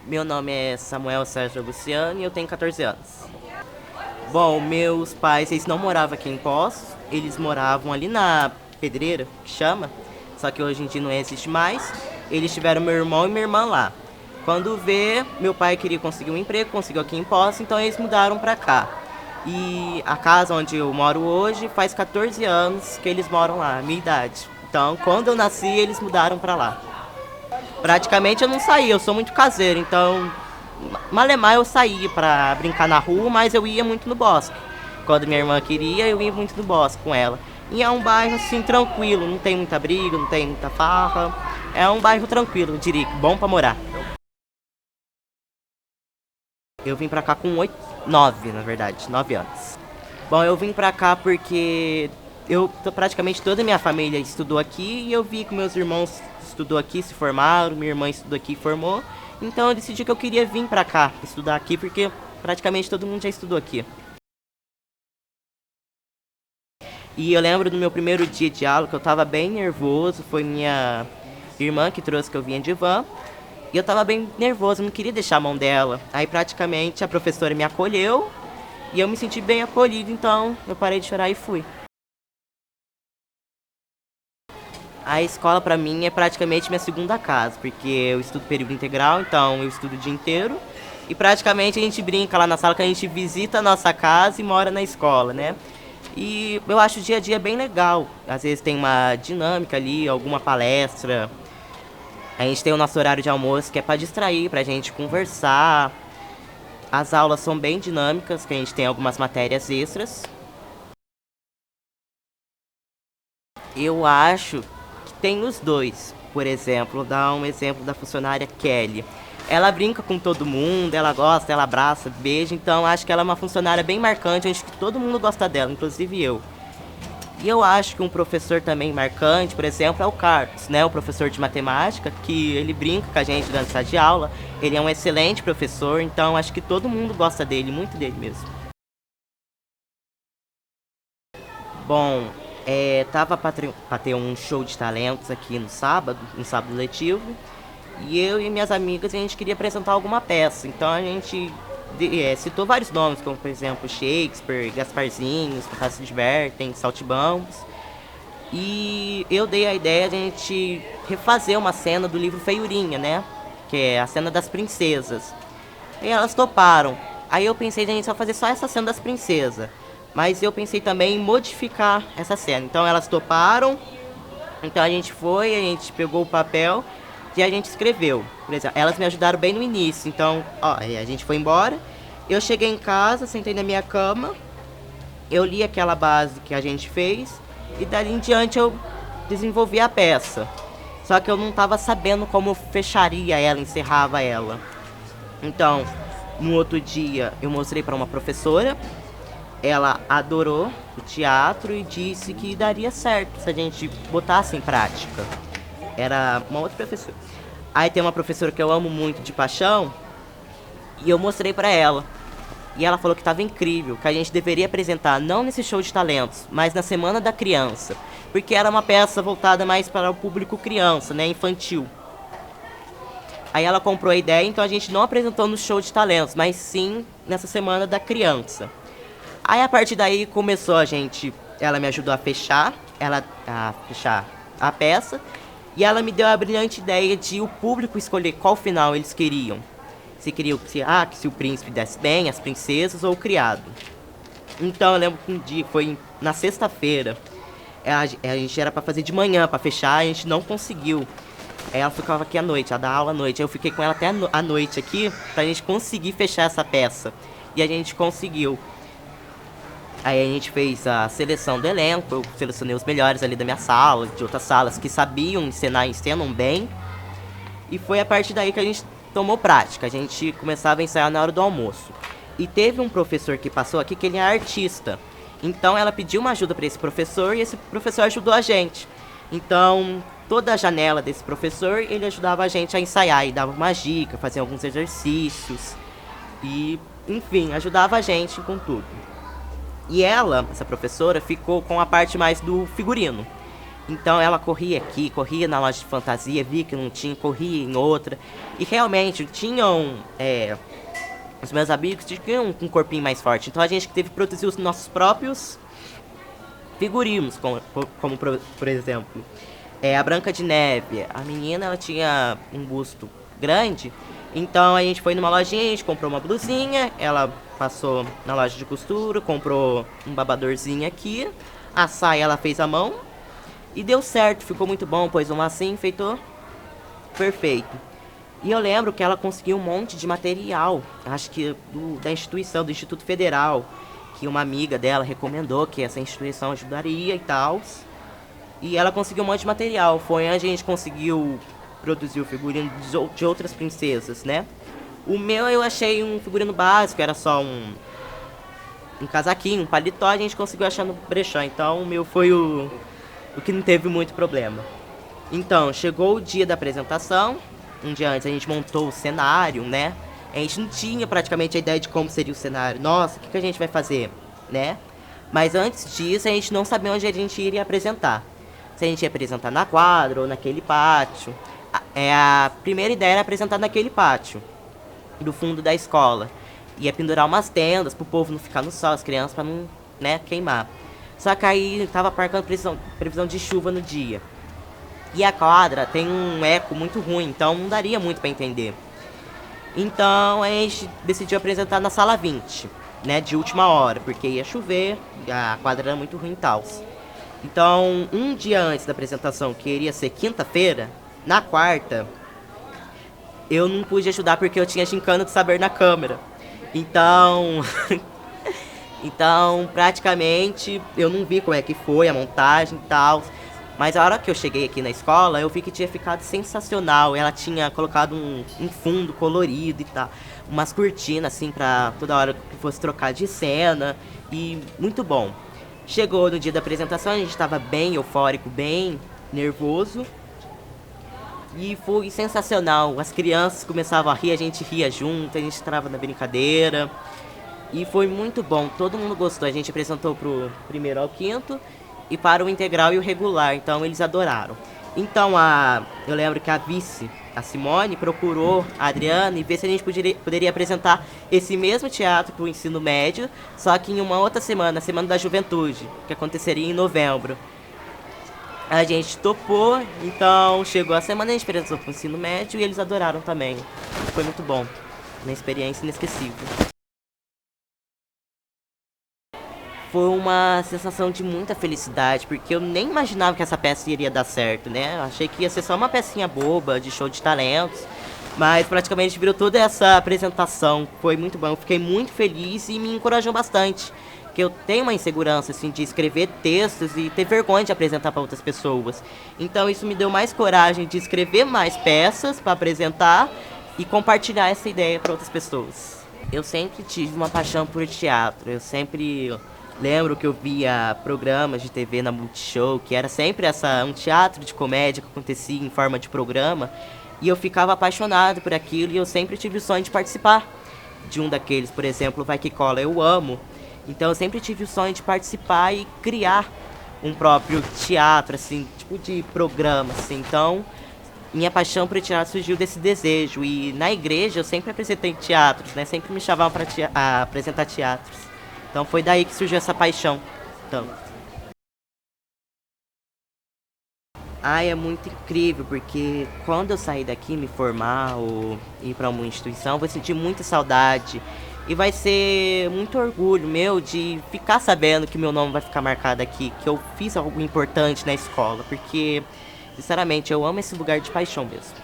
Meu nome é Samuel Sérgio Luciano e eu tenho 14 anos. Bom, meus pais, eles não moravam aqui em Poços, eles moravam ali na Pedreira, que chama, só que hoje em dia não existe mais. Eles tiveram meu irmão e minha irmã lá. Quando vê, meu pai queria conseguir um emprego, conseguiu aqui em Poços, então eles mudaram pra cá. E a casa onde eu moro hoje faz 14 anos que eles moram lá, a minha idade. Então, quando eu nasci, eles mudaram pra lá. Praticamente eu não saía, eu sou muito caseiro, então malemar eu saía pra brincar na rua, mas eu ia muito no bosque. Quando minha irmã queria, eu ia muito no bosque com ela. E é um bairro assim tranquilo, não tem muita briga, não tem muita farra. É um bairro tranquilo, eu diria, bom pra morar. Eu vim pra cá com 9, na verdade, 9 anos. Bom, eu vim pra cá porque praticamente toda a minha família estudou aqui e eu vi que meus irmãos estudou aqui, se formaram, minha irmã estudou aqui e formou. Então eu decidi que eu queria vir pra cá, estudar aqui, porque praticamente todo mundo já estudou aqui. E eu lembro do meu primeiro dia de aula que eu tava bem nervoso, foi minha irmã que trouxe que eu vinha de van. E eu tava bem nervoso, não queria deixar a mão dela. Aí praticamente a professora me acolheu e eu me senti bem acolhido, então eu parei de chorar e fui. A escola pra mim é praticamente minha segunda casa, porque eu estudo período integral, então eu estudo o dia inteiro. E praticamente a gente brinca lá na sala que a gente visita a nossa casa e mora na escola, né? E eu acho o dia a dia bem legal. Às vezes tem uma dinâmica ali, alguma palestra. A gente tem o nosso horário de almoço que é pra distrair, pra gente conversar. As aulas são bem dinâmicas, que a gente tem algumas matérias extras. Eu acho que tem os dois. Por exemplo, dá um exemplo da funcionária Kelly. Ela brinca com todo mundo, ela gosta, ela abraça, beija, então acho que ela é uma funcionária bem marcante, acho que todo mundo gosta dela, inclusive eu. E eu acho que um professor também marcante, por exemplo, é o Carlos, né? O professor de matemática, que ele brinca com a gente durante a sala de aula. Ele é um excelente professor, então acho que todo mundo gosta dele, muito dele mesmo. Bom, tava pra ter um show de talentos aqui no sábado letivo. E eu e minhas amigas, a gente queria apresentar alguma peça. Então a gente citou vários nomes, como por exemplo Shakespeare, Gasparzinho, Os Fantastas se Divertem, Saltimbancos. E eu dei a ideia de a gente refazer uma cena do livro Feiurinha, né? Que é a cena das princesas. E elas toparam. Aí eu pensei de a gente só fazer só essa cena das princesas. Mas eu pensei também em modificar essa cena. Então elas toparam. Então a gente pegou o papel e a gente escreveu. Por exemplo, elas me ajudaram bem no início. Então, a gente foi embora. Eu cheguei em casa, sentei na minha cama. Eu li aquela base que a gente fez. E dali em diante eu desenvolvi a peça. Só que eu não estava sabendo como eu fecharia ela, encerrava ela. Então, no outro dia eu mostrei para uma professora. Ela adorou o teatro e disse que daria certo se a gente botasse em prática. Era uma outra professora. Aí tem uma professora que eu amo muito de paixão e eu mostrei pra ela. E ela falou que estava incrível, que a gente deveria apresentar não nesse show de talentos, mas na Semana da Criança, porque era uma peça voltada mais para o público criança, né, infantil. Aí ela comprou a ideia, então a gente não apresentou no show de talentos, mas sim nessa Semana da Criança. Aí a partir daí começou ela me ajudou a fechar a peça. E ela me deu a brilhante ideia de o público escolher qual final eles queriam. Se queriam que se o príncipe desse bem, as princesas ou o criado. Então eu lembro que um dia, foi na sexta-feira, a gente era pra fazer de manhã, pra fechar, a gente não conseguiu. Aí ela ficava aqui à noite, ela dava aula à noite. Aí eu fiquei com ela até a noite aqui, pra gente conseguir fechar essa peça. E a gente conseguiu. Aí a gente fez a seleção do elenco, eu selecionei os melhores ali da minha sala, de outras salas que sabiam encenar e encenam bem. E foi a partir daí que a gente tomou prática, a gente começava a ensaiar na hora do almoço. E teve um professor que passou aqui que ele é artista. Então ela pediu uma ajuda para esse professor e esse professor ajudou a gente. Então toda a janela desse professor, ele ajudava a gente a ensaiar e dava uma dica, fazia alguns exercícios. E, enfim, ajudava a gente com tudo. E ela, essa professora, ficou com a parte mais do figurino. Então ela corria aqui, corria na loja de fantasia, via que não tinha, corria em outra. E realmente tinham. Os meus amigos tinham um corpinho mais forte. Então a gente teve que produzir os nossos próprios figurinos, como por exemplo. A Branca de Neve. A menina ela tinha um busto grande. Então a gente foi numa lojinha, a gente comprou uma blusinha. Ela passou na loja de costura, comprou um babadorzinho aqui. A saia ela fez à mão. E deu certo, ficou muito bom, pôs um lacinho, enfeitou. Perfeito. E eu lembro que ela conseguiu um monte de material, acho que da instituição, do Instituto Federal, que uma amiga dela recomendou que essa instituição ajudaria e tal. E ela conseguiu um monte de material. Foi onde a gente conseguiu produzir o figurino de outras princesas, né? O meu eu achei um figurino básico, era só um casaquinho, um paletó, a gente conseguiu achar no brechó. Então o meu foi o que não teve muito problema. Então, chegou o dia da apresentação. Um dia antes a gente montou o cenário, né? A gente não tinha praticamente a ideia de como seria o cenário. Nossa, o que a gente vai fazer, né? Mas antes disso a gente não sabia onde a gente iria apresentar. Se a gente ia apresentar na quadra ou naquele pátio. A primeira ideia era apresentar naquele pátio, do fundo da escola. Ia pendurar umas tendas pro povo não ficar no sol, as crianças pra não, né, queimar. Só que aí tava marcando previsão de chuva no dia. E a quadra tem um eco muito ruim, então não daria muito pra entender. Então a gente decidiu apresentar na sala 20, né, de última hora, porque ia chover, a quadra era muito ruim e tal. Então, um dia antes da apresentação, que iria ser quinta-feira, na quarta, eu não pude ajudar porque eu tinha gincana de saber na câmera. Então, então praticamente eu não vi como é que foi a montagem e tal. Mas a hora que eu cheguei aqui na escola, eu vi que tinha ficado sensacional. Ela tinha colocado um fundo colorido e tal. Umas cortinas, assim, pra toda hora que fosse trocar de cena. E muito bom. Chegou no dia da apresentação, a gente tava bem eufórico, bem nervoso. E foi sensacional. As crianças começavam a rir, a gente ria junto, a gente entrava na brincadeira. E foi muito bom, todo mundo gostou. A gente apresentou pro primeiro ao quinto e para o integral e o regular, então eles adoraram. Então eu lembro que a vice, a Simone, procurou a Adriana e ver se a gente poderia apresentar esse mesmo teatro para o ensino médio, só que em uma outra semana, a Semana da Juventude, que aconteceria em novembro. A gente topou, então chegou a semana, a gente apresentou para o ensino médio e eles adoraram também. Foi muito bom, uma experiência inesquecível. Foi uma sensação de muita felicidade, porque eu nem imaginava que essa peça iria dar certo, né? Eu achei que ia ser só uma pecinha boba de show de talentos, mas praticamente virou toda essa apresentação. Foi muito bom, eu fiquei muito feliz e me encorajou bastante. Que eu tenho uma insegurança assim de escrever textos e ter vergonha de apresentar para outras pessoas. Então isso me deu mais coragem de escrever mais peças para apresentar e compartilhar essa ideia para outras pessoas. Eu sempre tive uma paixão por teatro, eu sempre lembro que eu via programas de TV na Multishow, que era sempre um teatro de comédia que acontecia em forma de programa, e eu ficava apaixonado por aquilo e eu sempre tive o sonho de participar de um daqueles, por exemplo, Vai Que Cola, eu amo. Então eu sempre tive o sonho de participar e criar um próprio teatro, assim, tipo de programa, assim. Então, minha paixão por teatro surgiu desse desejo. E na igreja eu sempre apresentei teatros, né? Sempre me chamavam para apresentar teatros. Então foi daí que surgiu essa paixão. Então, é muito incrível, porque quando eu sair daqui, me formar ou ir para uma instituição, eu vou sentir muita saudade. E vai ser muito orgulho meu de ficar sabendo que meu nome vai ficar marcado aqui, que eu fiz algo importante na escola, porque, sinceramente, eu amo esse lugar de paixão mesmo.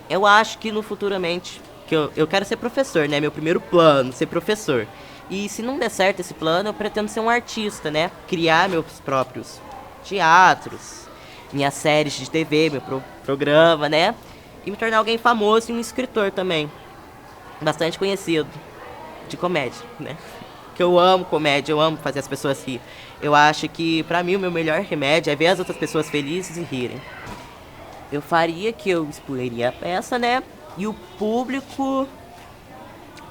Eu acho que no futuramente, que eu quero ser professor, né? Meu primeiro plano, ser professor. E se não der certo esse plano, eu pretendo ser um artista, né? Criar meus próprios teatros, minhas séries de TV, meu programa, né? E me tornar alguém famoso e um escritor também. Bastante conhecido. De comédia, né? Que eu amo comédia, eu amo fazer as pessoas rir. Eu acho que, pra mim, o meu melhor remédio é ver as outras pessoas felizes e rirem. Eu faria que eu expuseria a peça, né? E o público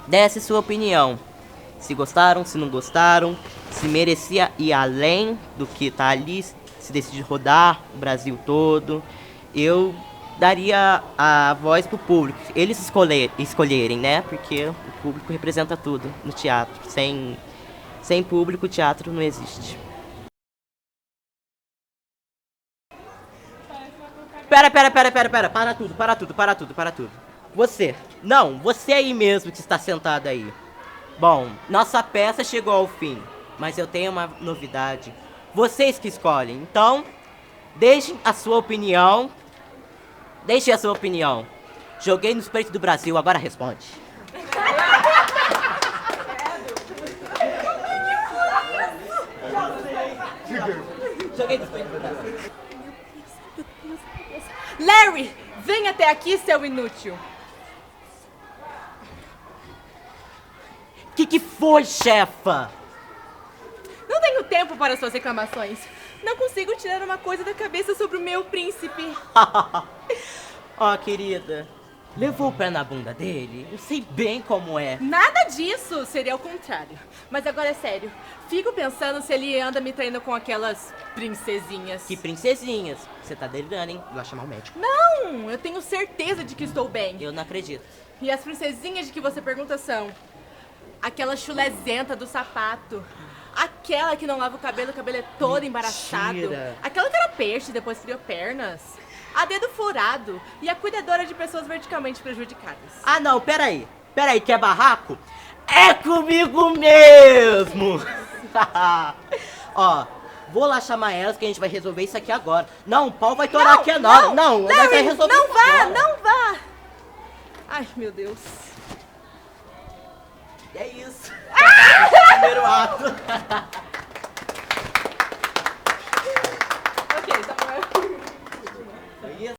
desse sua opinião. Se gostaram, se não gostaram, se merecia ir além do que tá ali, se decidir rodar o Brasil todo. Eu daria a voz pro público, eles escolherem, né? Porque o público representa tudo no teatro. Sem público, o teatro não existe. Pera. Para tudo. Você. Não, você aí mesmo que está sentado aí. Bom, nossa peça chegou ao fim, mas eu tenho uma novidade. Vocês que escolhem. Então, deixem a sua opinião. Deixe a sua opinião. Joguei nos peitos do Brasil, agora responde. Joguei nos peitos do Brasil. Larry, vem até aqui, seu inútil. Que foi, chefa? Não tenho tempo para suas reclamações. Não consigo tirar uma coisa da cabeça sobre o meu príncipe. Ó, querida, levou o pé na bunda dele? Eu sei bem como é. Nada disso, seria o contrário. Mas agora é sério, fico pensando se ele anda me traindo com aquelas princesinhas. Que princesinhas? Você tá delirando, hein? Vai chamar o médico. Não, eu tenho certeza de que estou bem. Eu não acredito. E as princesinhas de que você pergunta são aquela chulezenta do sapato, aquela que não lava o cabelo é todo embaraçado, aquela que era peixe e depois criou pernas, a dedo furado e a cuidadora de pessoas verticalmente prejudicadas. Ah, não, peraí, quer barraco? É comigo mesmo! Ó, vou lá chamar elas que a gente vai resolver isso aqui agora. Não, o pau vai torar aqui agora. Não, nós vai resolver não isso vá, agora. não vá! Ai, meu Deus. E é isso. Primeiro ato.